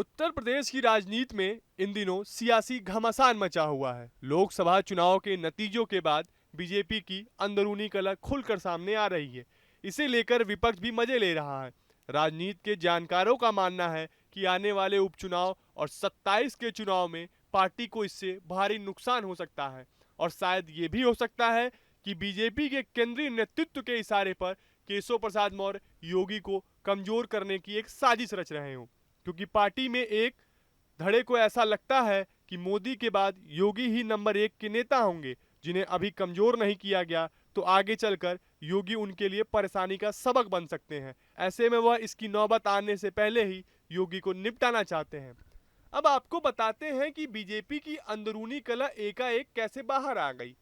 उत्तर प्रदेश की राजनीति में इन दिनों सियासी घमासान मचा हुआ है। लोकसभा चुनाव के नतीजों के बाद बीजेपी की अंदरूनी कलह खुलकर सामने आ रही है। इसे लेकर विपक्ष भी मजे ले रहा है। राजनीति के जानकारों का मानना है कि आने वाले उपचुनाव और 27 के चुनाव में पार्टी को इससे भारी नुकसान हो सकता है और शायद ये भी हो सकता है कि बीजेपी के केंद्रीय नेतृत्व के इशारे पर केशव प्रसाद मौर्य योगी को कमजोर करने की एक साजिश रच रहे हों, क्योंकि पार्टी में एक धड़े को ऐसा लगता है कि मोदी के बाद योगी ही नंबर 1 के नेता होंगे, जिन्हें अभी कमजोर नहीं किया गया तो आगे चलकर योगी उनके लिए परेशानी का सबक बन सकते हैं। ऐसे में वह इसकी नौबत आने से पहले ही योगी को निपटाना चाहते हैं। अब आपको बताते हैं कि बीजेपी की अंदरूनी कलह एकाएक कैसे बाहर आ गई।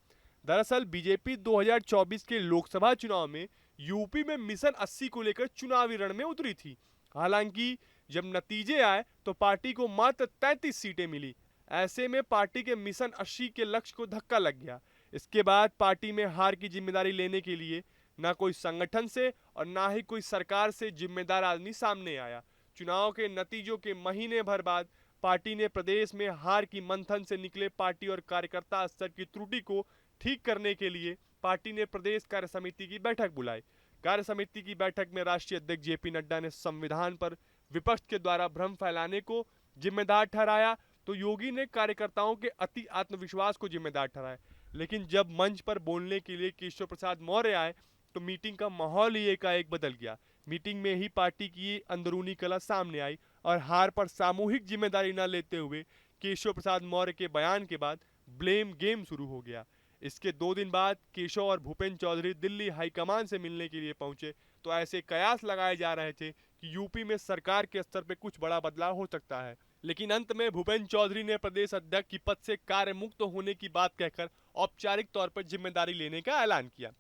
दरअसल बीजेपी 2024 के लोकसभा चुनाव में यूपी में मिशन 80 को लेकर चुनावी रण में उतरी थी। हालांकि जब नतीजे आए तो पार्टी को मात्र 33 सीटें मिली। ऐसे में पार्टी के मिशन 80 के लक्ष्य को धक्का लग गया। इसके बाद पार्टी में हार की जिम्मेदारी लेने के लिए ना कोई संगठन से और ना ही कोई सरकार से जिम्मेदार आदमी सामने आया। चुनाव के नतीजों के महीने भर बाद पार्टी ने प्रदेश में हार की मंथन से निकले पार्टी और कार्यकर्ता स्तर की त्रुटि को ठीक करने के लिए पार्टी ने प्रदेश कार्य समिति की बैठक बुलाई। कार्य समिति की बैठक में राष्ट्रीय अध्यक्ष जेपी नड्डा ने संविधान पर विपक्ष के द्वारा भ्रम फैलाने को जिम्मेदार ठहराया, तो योगी ने कार्यकर्ताओं के अति आत्मविश्वास को जिम्मेदार ठहराया। लेकिन जब मंच पर बोलने के लिए केशव प्रसाद मौर्य आए तो मीटिंग का माहौल ही एकाएक बदल गया। मीटिंग में ही पार्टी की अंदरूनी कलह सामने आई और हार पर सामूहिक जिम्मेदारी न लेते हुए केशव प्रसाद मौर्य के बयान के बाद ब्लेम गेम शुरू हो गया। इसके 2 दिन बाद केशव और भूपेंद्र चौधरी दिल्ली हाईकमान से मिलने के लिए पहुंचे, तो ऐसे कयास लगाए जा रहे थे कि यूपी में सरकार के स्तर पर कुछ बड़ा बदलाव हो सकता है। लेकिन अंत में भूपेंद्र चौधरी ने प्रदेश अध्यक्ष की पद से कार्य मुक्त होने की बात कहकर औपचारिक तौर पर जिम्मेदारी लेने का ऐलान किया।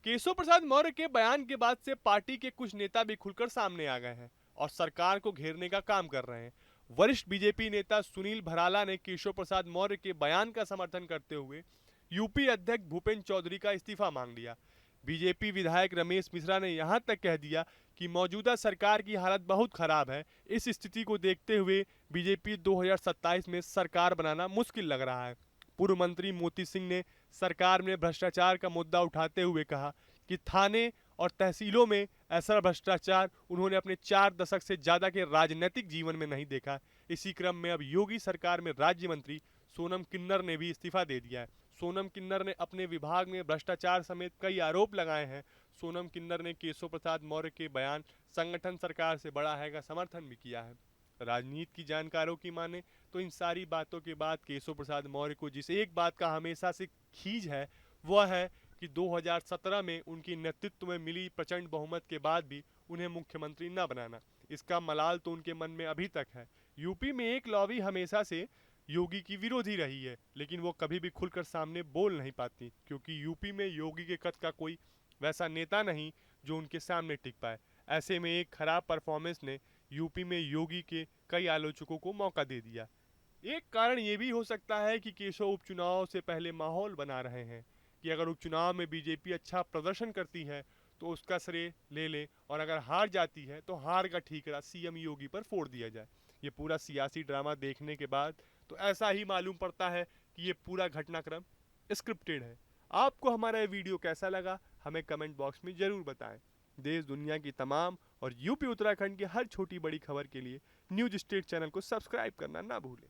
केशव प्रसाद मौर्य के बयान के बाद से पार्टी के कुछ नेता भी खुलकर सामने आ गए हैं और सरकार को घेरने का काम कर रहे हैं। वरिष्ठ बीजेपी नेता सुनील भराला ने केशव प्रसाद मौर्य के बयान का समर्थन करते हुए यूपी अध्यक्ष भूपेंद्र चौधरी का इस्तीफा मांग लिया। बीजेपी विधायक रमेश मिश्रा ने यहां तक कह दिया कि मौजूदा सरकार की हालत बहुत खराब है। इस स्थिति को देखते हुए बीजेपी 2027 में सरकार बनाना मुश्किल लग रहा है। पूर्व मंत्री मोती सिंह ने सरकार में भ्रष्टाचार का मुद्दा उठाते हुए कहा कि थाने और तहसीलों में ऐसा भ्रष्टाचार उन्होंने अपने 4 दशक से ज्यादा के राजनीतिक जीवन में नहीं देखा। इसी क्रम में अब योगी सरकार में राज्य मंत्री सोनम किन्नर ने भी इस्तीफा दे दिया है। सोनम किन्नर ने अपने विभाग में भ्रष्टाचार समेत कई आरोप लगाए हैं। सोनम किन्नर ने केशव प्रसाद मौर्य के बयान संगठन सरकार से बड़ा है का समर्थन भी किया है। राजनीति की जानकारों की माने तो इन सारी बातों के बाद केशव प्रसाद मौर्य को जिस एक बात का हमेशा से खींच है वह है कि 2017 में उनकी नेतृत्व में मिली प्रचंड बहुमत के बाद भी उन्हें मुख्यमंत्री न बनाना। इसका मलाल तो उनके मन में अभी तक है। यूपी में एक लॉबी हमेशा से योगी की विरोधी रही है, लेकिन वो कभी भी खुलकर सामने बोल नहीं पाती, क्योंकि यूपी में योगी के कद का कोई वैसा नेता नहीं जो उनके सामने टिक पाए। ऐसे में एक खराब परफॉर्मेंस ने यूपी में योगी के कई आलोचकों को मौका दे दिया। एक कारण ये भी हो सकता है कि केशव उपचुनाव से पहले माहौल बना रहे हैं कि अगर उपचुनाव में बीजेपी अच्छा प्रदर्शन करती है तो उसका श्रेय ले ले, और अगर हार जाती है तो हार का ठीकरा सीएम योगी पर फोड़ दिया जाए। ये पूरा सियासी ड्रामा देखने के बाद तो ऐसा ही मालूम पड़ता है कि ये पूरा घटनाक्रम स्क्रिप्टेड है। आपको हमारा ये वीडियो कैसा लगा हमें कमेंट बॉक्स में जरूर बताएं। देश दुनिया की तमाम और यूपी उत्तराखंड की हर छोटी बड़ी खबर के लिए न्यूज स्टेट चैनल को सब्सक्राइब करना ना भूलें।